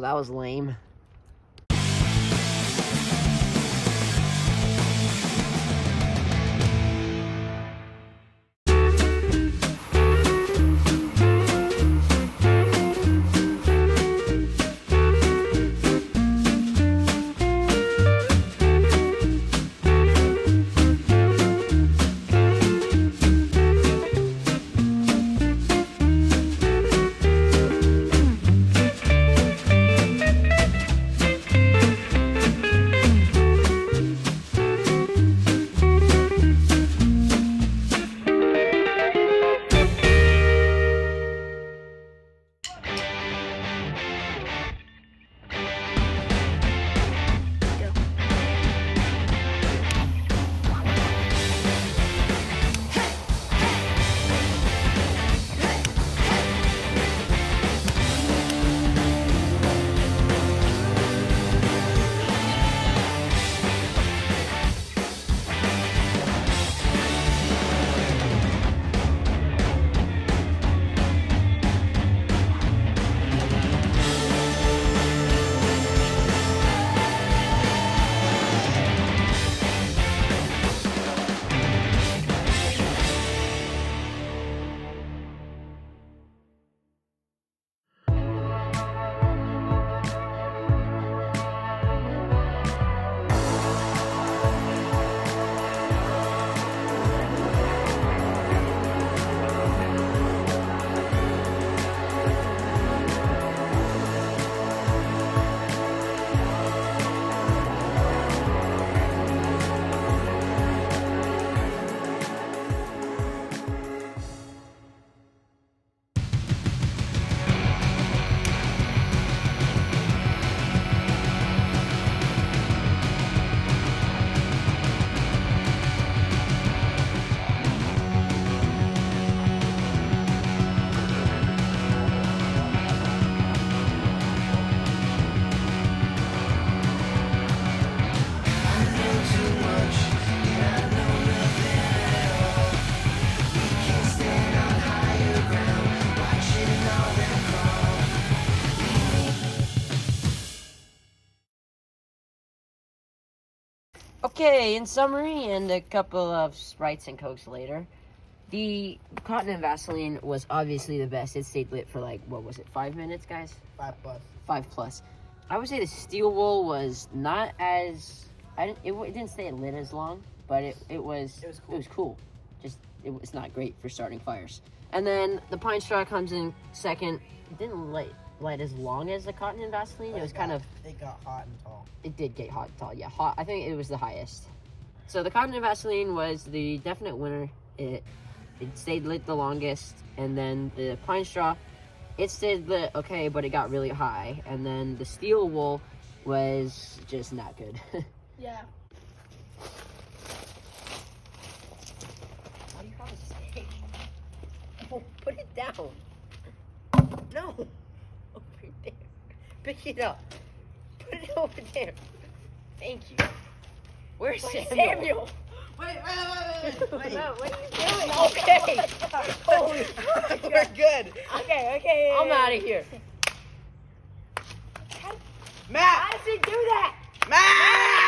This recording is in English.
that was lame. Okay, in summary, and a couple of Sprites and Cokes later, the cotton and Vaseline was obviously the best. It stayed lit for like, what was it, 5 minutes, guys? 5+. 5+. I would say the steel wool was not as, it didn't stay lit as long, but it was cool. Just, it's not great for starting fires. And then the pine straw comes in second. It didn't light as long as the cotton and Vaseline. It was kind of... It got hot and tall. It did get hot and tall, yeah. Hot. I think it was the highest. So the cotton and Vaseline was the definite winner. It stayed lit the longest. And then the pine straw, it stayed lit okay, but it got really high. And then the steel wool was just not good. Yeah. Why do you have a stick? Oh, put it down. No. Over there. Pick it up. Put it over there. Thank you. Where's Samuel? Wait. No, what are you doing? Okay. Holy We're good. Okay. I'm out of here. Matt! How does he do that? Matt!